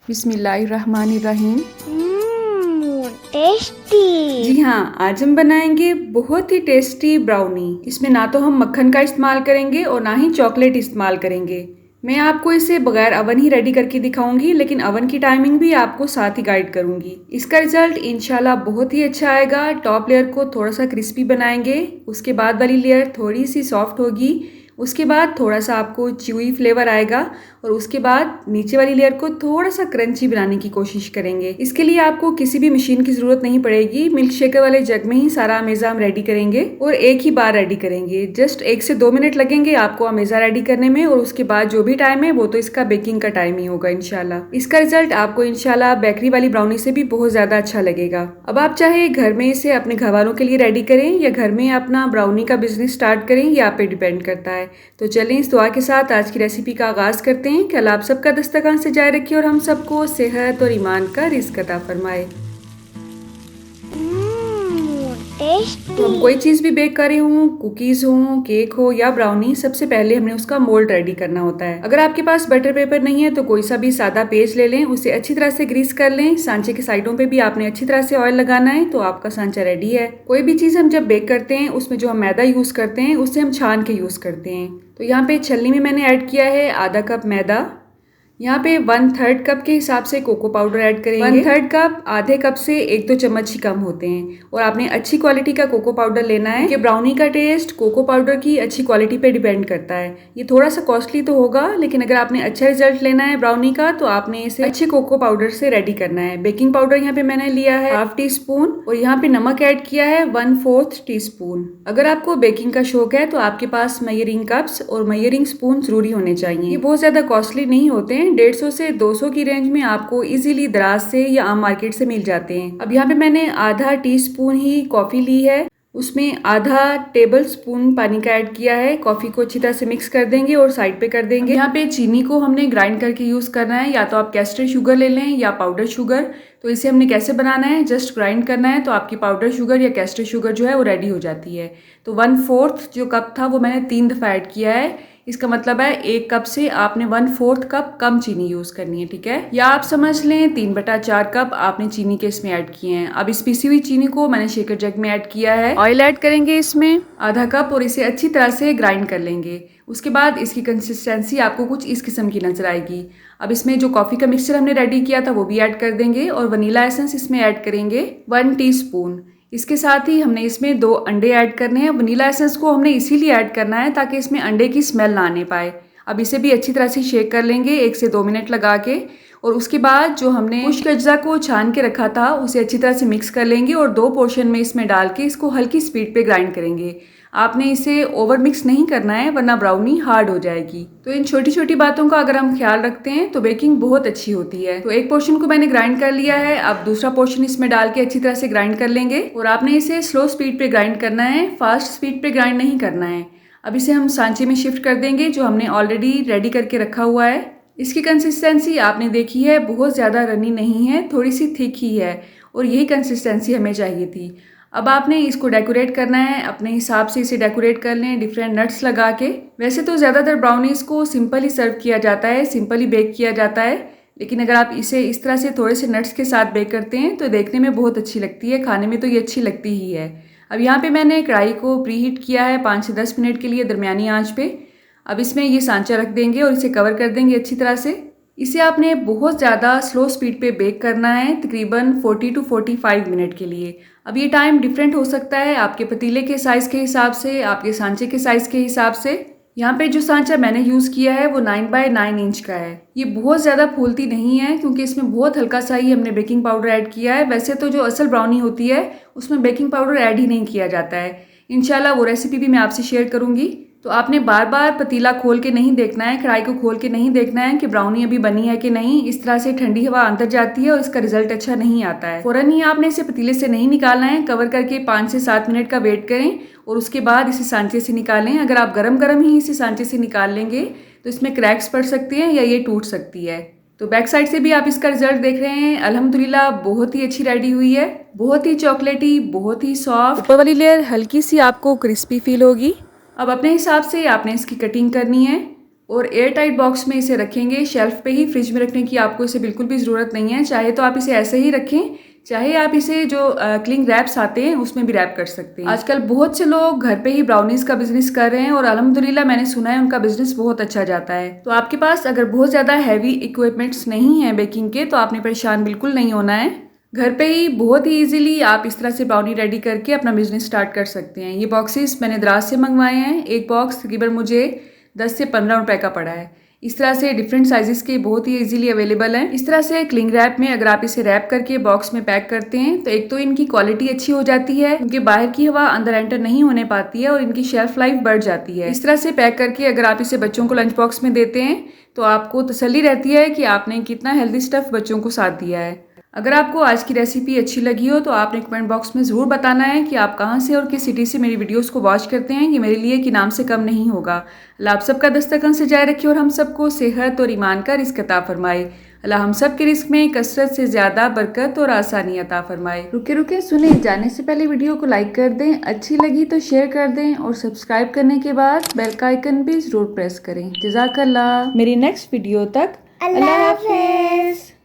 बिस्मिल्लाहिर्रहमानिर्रहीम। टेस्टी। जी हाँ, आज हम बनाएंगे बहुत ही टेस्टी ब्राउनी। इसमें ना तो हम मक्खन का इस्तेमाल करेंगे और ना ही चॉकलेट इस्तेमाल करेंगे। मैं आपको इसे बगैर अवन ही रेडी करके दिखाऊंगी, लेकिन अवन की टाइमिंग भी आपको साथ ही गाइड करूंगी। इसका रिजल्ट इंशाल्लाह बहुत ही अच्छा आएगा। टॉप लेयर को थोड़ा सा क्रिस्पी बनाएंगे, उसके बाद वाली लेयर थोड़ी सी सॉफ्ट होगी, उसके बाद थोड़ा सा आपको च्यूई फ्लेवर आएगा और उसके बाद नीचे वाली लेयर को थोड़ा सा क्रंची बनाने की कोशिश करेंगे। इसके लिए आपको किसी भी मशीन की जरूरत नहीं पड़ेगी। मिल्क शेकर वाले जग में ही सारा अमेज़ा हम रेडी करेंगे और एक ही बार रेडी करेंगे। जस्ट 1 से 2 मिनट लगेंगे आपको अमेज़ा रेडी करने में, और उसके बाद जो भी टाइम है वो तो इसका बेकिंग का टाइम ही होगा इंशाल्लाह। इसका रिजल्ट आपको इंशाल्लाह बेकरी वाली ब्राउनी से भी बहुत ज्यादा अच्छा लगेगा। अब आप चाहे घर में इसे अपने घर वालों के लिए रेडी करें या घर में अपना ब्राउनी का बिजनेस स्टार्ट करें, ये आप पे डिपेंड करता है। तो चलें इस दुआ के साथ आज की रेसिपी का आगाज करते हैं कि अल्लाह आप सबका दस्तरखान से जाए रखे और हम सबको सेहत और ईमान का रिज़्क अता फरमाए। तो हम कोई चीज़ भी बेक कर रहे हों, कुकीज़ हों, केक हो या ब्राउनी, सबसे पहले हमने उसका मोल्ड रेडी करना होता है। अगर आपके पास बटर पेपर नहीं है तो कोई सा भी सादा पेज ले लें, उसे अच्छी तरह से ग्रीस कर लें। सांचे के साइडों पे भी आपने अच्छी तरह से ऑयल लगाना है, तो आपका सांचा रेडी है। कोई भी चीज़ हम जब बेक करते हैं उसमें जो हम मैदा यूज़ करते हैं उससे हम छान के यूज़ करते हैं। तो यहाँ पे छलनी में मैंने ऐड किया है आधा कप मैदा। यहाँ पे 1/3 कप के हिसाब से कोको पाउडर ऐड करेंगे। 1/3 कप आधे कप से 1-2 चम्मच ही कम होते हैं, और आपने अच्छी क्वालिटी का कोको पाउडर लेना है कि ब्राउनी का टेस्ट कोको पाउडर की अच्छी क्वालिटी पे डिपेंड करता है। ये थोड़ा सा कॉस्टली तो होगा, लेकिन अगर आपने अच्छा रिजल्ट लेना है ब्राउनी का तो आपने इसे अच्छे कोको पाउडर से रेडी करना है। बेकिंग पाउडर यहाँ पे मैंने लिया है 1/2 टी स्पून, और यहाँ पे नमक ऐड किया है 1/4 टी स्पून। अगर आपको बेकिंग का शौक है तो आपके पास मेजरिंग कप्स और मेजरिंग स्पून जरूरी होने चाहिए। ये बहुत ज्यादा कॉस्टली नहीं होते हैं, 150 से 200 की रेंज में आपको इजीली दराज से या आम मार्केट से मिल जाते हैं। अब यहाँ पे मैंने आधा टी स्पून ही कॉफी ली है, उसमें आधा टेबल स्पून पानी का ऐड किया है। कॉफी को अच्छी तरह से मिक्स कर देंगे और साइड पे कर देंगे। यहाँ पे चीनी को हमने ग्राइंड करके यूज करना है, या तो आप कैस्टर शुगर ले लें या पाउडर शुगर। तो इसे हमने कैसे बनाना है, जस्ट ग्राइंड करना है तो आपकी पाउडर शुगर या कैस्टर शुगर जो है वो रेडी हो जाती है। तो 1/4 जो कप था वो मैंने 3 दफा ऐड किया है। इसका मतलब है 1 कप से आपने 1/4 कप कम चीनी यूज करनी है, ठीक है। या आप समझ लें 3/4 कप आपने चीनी के इसमें ऐड किए हैं। अब इस पीसी हुई चीनी को मैंने शेकर जग में ऐड किया है। ऑयल ऐड करेंगे इसमें आधा कप और इसे अच्छी तरह से ग्राइंड कर लेंगे। उसके बाद इसकी कंसिस्टेंसी आपको कुछ इस किस्म की नजर आएगी। अब इसमें जो कॉफी का मिक्सचर हमने रेडी किया था वो भी ऐड कर देंगे, और वनीला एसेंस इसमें ऐड करेंगे 1 टीस्पून। इसके साथ ही हमने इसमें 2 अंडे ऐड करने हैं। वनीला एसेंस को हमने इसीलिए ऐड करना है ताकि इसमें अंडे की स्मेल ना आने पाए। अब इसे भी अच्छी तरह से शेक कर लेंगे 1 से 2 मिनट लगा के, और उसके बाद जो हमने खुश्क अज्जा को छान के रखा था उसे अच्छी तरह से मिक्स कर लेंगे और 2 पोर्शन में इसमें डाल के इसको हल्की स्पीड पे ग्राइंड करेंगे। आपने इसे ओवर मिक्स नहीं करना है वरना ब्राउनी हार्ड हो जाएगी। तो इन छोटी छोटी बातों का अगर हम ख्याल रखते हैं तो बेकिंग बहुत अच्छी होती है। तो एक पोर्शन को मैंने ग्राइंड कर लिया है, अब दूसरा पोर्शन इसमें डाल के अच्छी तरह से ग्राइंड कर लेंगे, और आपने इसे स्लो स्पीड पे ग्राइंड करना है, फास्ट स्पीड पे ग्राइंड नहीं करना है। अब इसे हम सांचे में शिफ्ट कर देंगे जो हमने ऑलरेडी रेडी करके रखा हुआ है। इसकी कंसिस्टेंसी आपने देखी है, बहुत ज़्यादा रनी नहीं है, थोड़ी सी थिक ही है, और यही कंसिस्टेंसी हमें चाहिए थी। अब आपने इसको डेकोरेट करना है, अपने हिसाब से इसे डेकोरेट कर लें डिफरेंट नट्स लगा के। वैसे तो ज़्यादातर ब्राउनीज़ को सिंपल ही सर्व किया जाता है, सिंपल ही बेक किया जाता है, लेकिन अगर आप इसे इस तरह से थोड़े से नट्स के साथ बेक करते हैं तो देखने में बहुत अच्छी लगती है, खाने में तो ये अच्छी लगती ही है। अब यहाँ पे मैंने कढ़ाई को प्री हीट किया है 5 से 10 मिनट के लिए दरमियानी आंच पे। अब इसमें ये सांचा रख देंगे और इसे कवर कर देंगे अच्छी तरह से। इसे आपने बहुत ज़्यादा स्लो स्पीड पे बेक करना है, तकरीबन 40 to 45 मिनट के लिए। अब ये टाइम डिफरेंट हो सकता है आपके पतीले के साइज़ के हिसाब से, आपके सांचे के साइज़ के हिसाब से। यहाँ पे जो सांचा मैंने यूज़ किया है वो 9x9 इंच का है। ये बहुत ज़्यादा फूलती नहीं है क्योंकि इसमें बहुत हल्का सा ही हमने बेकिंग पाउडर ऐड किया है। वैसे तो जो असल ब्राउनी होती है उसमें बेकिंग पाउडर ऐड ही नहीं किया जाता है। इंशाल्लाह वो रेसिपी भी मैं आपसे शेयर करूँगी। तो आपने बार बार पतीला खोल के नहीं देखना है, कढ़ाई को खोल के नहीं देखना है कि ब्राउनी अभी बनी है कि नहीं। इस तरह से ठंडी हवा अंदर जाती है और इसका रिजल्ट अच्छा नहीं आता है। फौरन ही आपने इसे पतीले से नहीं निकालना है, कवर करके 5 से 7 मिनट का वेट करें और उसके बाद इसे सांचे से निकालें। अगर आप गरम गरम ही इसे सांचे से निकाल लेंगे तो इसमें क्रैक्स पड़ सकते हैं या ये टूट सकती है। तो बैक साइड से भी आप इसका रिजल्ट देख रहे हैं, अल्हम्दुलिल्लाह बहुत ही अच्छी रेडी हुई है, बहुत ही चॉकलेटी, बहुत ही सॉफ्ट। ऊपर वाली लेयर हल्की सी आपको क्रिस्पी फील होगी। अब अपने हिसाब से आपने इसकी कटिंग करनी है। और एयर टाइट बॉक्स में इसे रखेंगे, शेल्फ पे ही, फ्रिज में रखने की आपको इसे बिल्कुल भी ज़रूरत नहीं है। चाहे तो आप इसे ऐसे ही रखें, चाहे आप इसे जो क्लिंग रैप्स आते हैं उसमें भी रैप कर सकते हैं। आजकल बहुत से लोग घर पे ही ब्राउनीज का बिजनेस कर रहे हैं और अल्हम्दुलिल्लाह मैंने सुना है उनका बिजनेस बहुत अच्छा जाता है। तो आपके पास अगर बहुत ज़्यादा हैवी इक्विपमेंट्स नहीं है बेकिंग के, तो आपने परेशान बिल्कुल नहीं होना है। घर पे ही बहुत ही इजीली आप इस तरह से ब्राउनी रेडी करके अपना बिजनेस स्टार्ट कर सकते हैं। ये बॉक्सेस मैंने दराज से मंगवाए हैं। एक बॉक्स तकरीबन मुझे 10 से 15 रुपए का पड़ा है। इस तरह से डिफरेंट साइजेस के बहुत ही इजीली अवेलेबल हैं। इस तरह से क्लिंग रैप में अगर आप इसे रैप करके बॉक्स में पैक करते हैं तो एक तो इनकी क्वालिटी अच्छी हो जाती है, क्योंकि बाहर की हवा अंदर एंटर नहीं होने पाती है और इनकी शेल्फ लाइफ बढ़ जाती है। इस तरह से पैक करके अगर आप इसे बच्चों को लंच बॉक्स में देते हैं तो आपको तसल्ली रहती है कि आपने कितना हेल्दी स्टफ बच्चों को साथ दिया है। अगर आपको आज की रेसिपी अच्छी लगी हो तो आपने कमेंट बॉक्स में ज़रूर बताना है कि आप कहाँ से और किस सिटी से मेरी वीडियोस को वॉच करते हैं। ये मेरे लिए कि नाम से कम नहीं होगा। अल्लाह आप सबका दस्तरखान सजाए रखे और हम सबको सेहत और ईमान का रिस्क अता फरमाए। अल्लाह हम सब के रिस्क में कसरत से ज़्यादा बरकत और आसानी अता फरमाए। रुके रुके सुने, जाने से पहले वीडियो को लाइक कर दें, अच्छी लगी तो शेयर कर दें और सब्सक्राइब करने के बाद बेल का आइकन भी ज़रूर प्रेस करें। जज़ाकल्लाह। मेरी नेक्स्ट वीडियो तक अल्लाह हाफिज़।